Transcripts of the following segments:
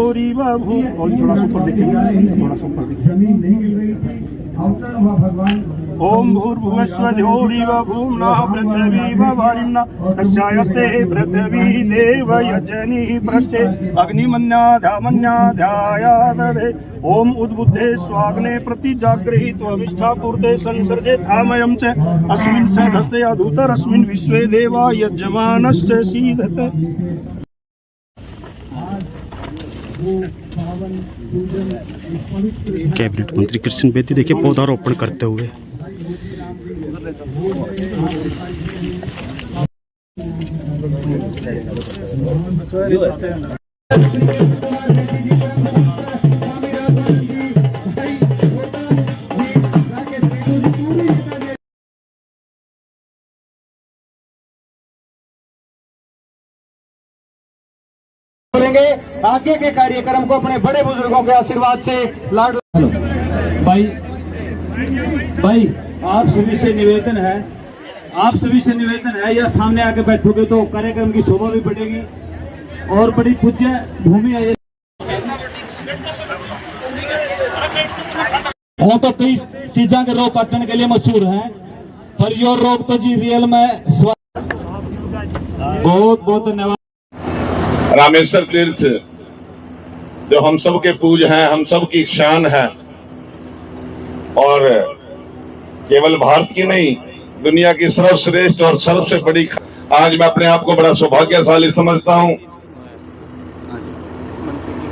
धियोरी बाबू। और थोड़ा सा ऊपर देखेंगे, थोड़ा सा ऊपर देखेंगे। ओम भूर्भुवस्व धियोरी भूम्नः पृथ्वी वरिण्यः तस्यास्ते पृथ्वी देव यजनी पृष्ठे अग्निमन्याधामन्याध्यायादवे। ओम उद्बुद्धे स्वाग्ने प्रतिजाग्रही त्वमिष्ठापूर्ते संसर्गे धामयं च अस्मिन् सदस्ते अधुतरस्मिन् विश्वे देवा यजमानश्च सीदते। कैबिनेट मंत्री कृष्ण बेदी देखिए पौधारोपण करते हुए। आगे के कार्यक्रम को अपने बड़े बुजुर्गों के आशीर्वाद से लाड। हेलो भाई आप सभी से निवेदन है या सामने आके बैठोगे तो कार्यक्रम की शोभा भी बढ़ेगी और बड़ी पूज्य भूमि है। वो तो कई चीजा के रोग काटने के लिए मशहूर हैं, पर यो रोग तो जी रियल में बहुत बहुत धन्यवाद। रामेश्वर तीर्थ जो हम सब के पूज हैं, हम सब की शान है और केवल भारत की नहीं दुनिया की सर्वश्रेष्ठ और सबसे बड़ी। आज मैं अपने आप को बड़ा सौभाग्यशाली समझता हूं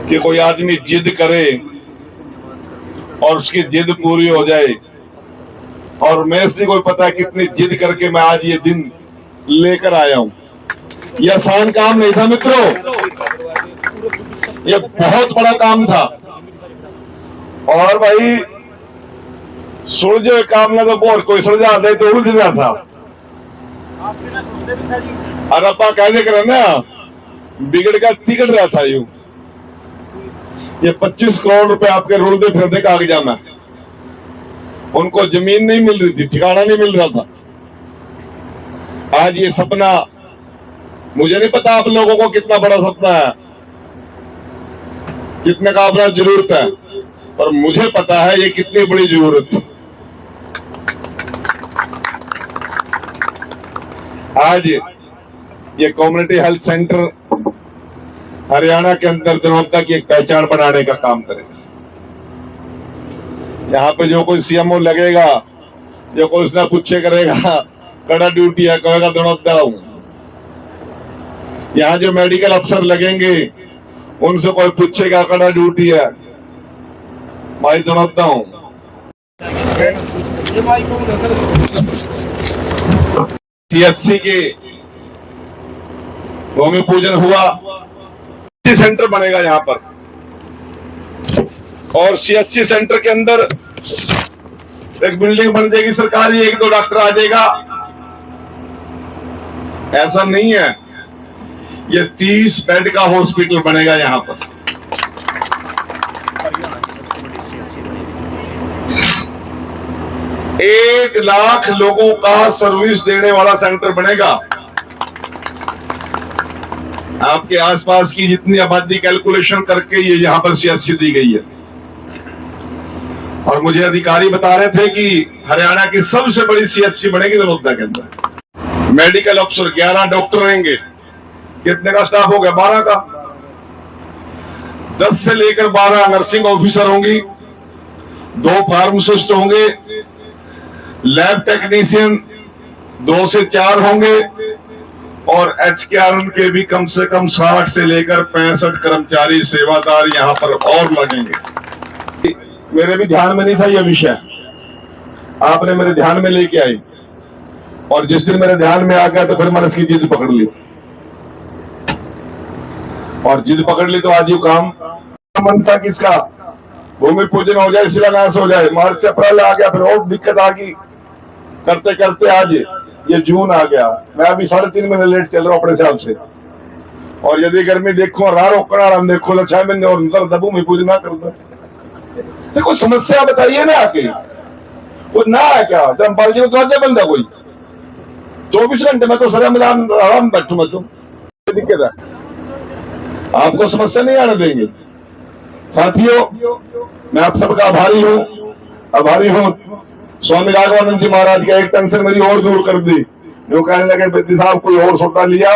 कि कोई आदमी जिद करे और उसकी जिद पूरी हो जाए। और मेरे से कोई पता है कितनी जिद करके मैं आज ये दिन लेकर आया हूं। यह आसान काम नहीं था मित्रों, ये बहुत बड़ा काम था। और भाई सुलझे काम ना तो बहुत कोई सुलझा दे तो उलझ रहा था। और अपा कहने कर ना बिगड़ का तिगड़ रहा था यूं। ये 25 करोड़ रुपए आपके रुलते फिरते कागजा में, उनको जमीन नहीं मिल रही थी, ठिकाना नहीं मिल रहा था। आज ये सपना, मुझे नहीं पता आप लोगों को कितना बड़ा सपना है, कितने का अपना जरूरत है, पर मुझे पता है ये कितनी बड़ी जरूरत है। आज ये कम्युनिटी हेल्थ सेंटर हरियाणा के अंदर जनता की एक पहचान बनाने का काम करेगा। यहाँ पे जो कोई सीएमओ लगेगा, जो कोई उसने पूछे करेगा, कड़ा ड्यूटी है, कहेगा दनौता हूं। यहाँ जो मेडिकल अफसर लगेंगे उनसे कोई पूछेगा कड़ा ड्यूटी है, भाई दनौता हूं। सीएचसी के भूमि पूजन हुआ, सेंटर बनेगा यहाँ पर और सीएचसी सेंटर के अंदर एक बिल्डिंग बन जाएगी सरकारी, 1-2 डॉक्टर आ जाएगा। ऐसा नहीं है, ये 30 बेड का हॉस्पिटल बनेगा यहाँ पर। 1 लाख लोगों का सर्विस देने वाला सेंटर बनेगा। आपके आसपास की जितनी आबादी कैलकुलेशन करके ये यहाँ पर सीएचसी दी गई है। और मुझे अधिकारी बता रहे थे कि हरियाणा की सबसे बड़ी सीएचसी बनेगी दनौता के अंदर। मेडिकल अफसर 11 डॉक्टर रहेंगे। कितने का स्टाफ हो गया? 12 का। 10 से लेकर 12 नर्सिंग ऑफिसर होंगी, 2 फार्मासिस्ट होंगे, लैब टेक्नीशियन 2 से 4 होंगे और HKRN के भी कम से कम 60 से लेकर 65 कर्मचारी सेवादार यहाँ पर और लगेंगे। मेरे भी ध्यान में नहीं था यह विषय, आपने मेरे ध्यान में लेके आई और जिस दिन मेरे ध्यान में आ गया तो फिर मैंने इसकी जिद पकड़ ली और जिद पकड़ ली तो आज ये काम मन था कि इसका भूमि पूजन हो जाए, शिलान्यास हो जाए। मार्च से अप्रैल आ गया, फिर और दिक्कत आ गई, करते करते आज ये जून आ गया। मैं अभी 3.5 महीने लेट चल रहा हूँ अपने हिसाब से। और यदि गर्मी देखो देखो तो 6 महीने और भूमि पूजन ना करता। देखो समस्या बताइए ना आके, वो ना है क्या धर्मपाल जी को तो बंदा कोई 24 घंटे में तो सर मैदान आराम बैठू मैं तो दिक्कत है। आपको समस्या नहीं आने देंगे। साथियों, मैं आप सबका आभारी हूँ। स्वामी राघवानंद जी महाराज का एक टेंशन मेरी और दूर कर दी। जो कहने लगे बेदी साहब कोई और सौदा लिया,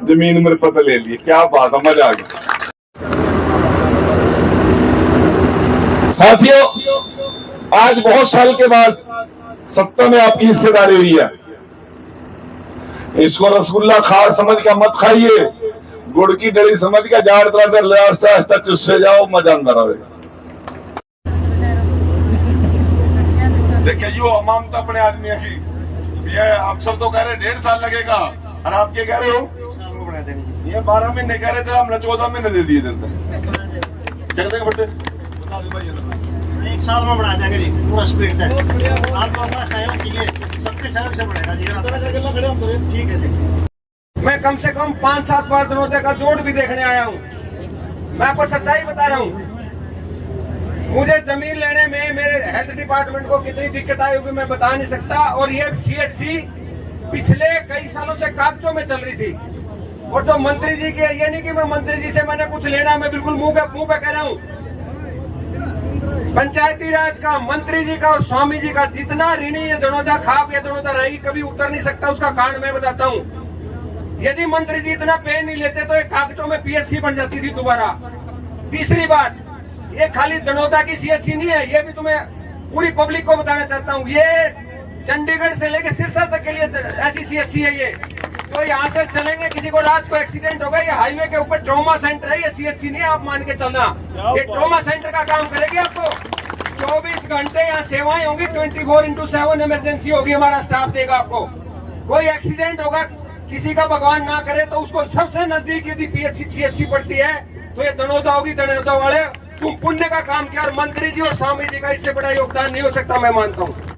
जमीन मेरे पता ले लिए। क्या बात है, मजा आ गया। साथियों, आज बहुत साल के बाद सत्ता में आपकी हिस्सेदारी हुई है। इसको रसगुल्ला खा समझ का मत खाइए, गुड़ की डली समझ का जाड़ तरह आस्ता आस्ता चुस्से जाओ, मजा अंदर आएगा। देखिए यू अमानत अपने आदमी की, ये अफसर तो कह रहे 1.5 साल लगेगा और आप क्या कह रहे हो? ये 12 महीने कह रहे थे, हमने 14 महीने दे दिए थे। चल देंगे बट्टे 1 साल में बढ़ा देंगे जी, पूरा स्पीड है। आप लोगों का सहयोग चाहिए, सबके सहयोग से बढ़ेगा जी। ठीक है जी। मैं कम से कम 5-7 बार दनोदे का जोड़ भी देखने आया हूँ। मैं आपको सच्चाई बता रहा हूँ। मुझे जमीन लेने में मेरे हेल्थ डिपार्टमेंट को कितनी दिक्कत आई होगी मैं बता नहीं सकता। और ये सीएचसी पिछले कई सालों से कागजों में चल रही थी। और जो मंत्री जी के, ये नहीं कि मैं मंत्री जी से मैंने कुछ लेना, मैं बिल्कुल मुंह पे कह रहा हूँ। पंचायती राज का, मंत्री जी का और स्वामी जी का जितना ऋणी ये दनोदा खाप या दनोदा रहेगी, कभी उतर नहीं सकता। उसका कारण मैं बताता हूँ। यदि मंत्री जी इतना पे नहीं लेते तो एक कागजों में पीएचसी बन जाती थी दोबारा। तीसरी बात, ये खाली दनोदा की सीएचसी नहीं है, ये भी तुम्हें पूरी पब्लिक को बताना चाहता हूँ। ये चंडीगढ़ से लेकर सिरसा तक के लिए ऐसी सीएचसी है ये। तो यहाँ से चलेंगे, किसी को रात को एक्सीडेंट होगा, ये हाईवे के ऊपर ट्रॉमा सेंटर है, ये सीएचसी नहीं है, आप मान के चलना। ये ट्रॉमा सेंटर का काम करेगी आपको। 24 घंटे यहाँ सेवाएं होंगी, 24/7 इमरजेंसी होगी, हमारा स्टाफ देगा आपको। कोई एक्सीडेंट होगा, किसी का भगवान ना करे, तो उसको सबसे नजदीक यदि पीएचसी सीएचसी पड़ती है तो ये दनोदा होगी। दनोदा वाले तुम पुण्य का काम किया, और मंत्री जी और स्वामी जी का इससे बड़ा योगदान नहीं हो सकता, मैं मानता हूँ।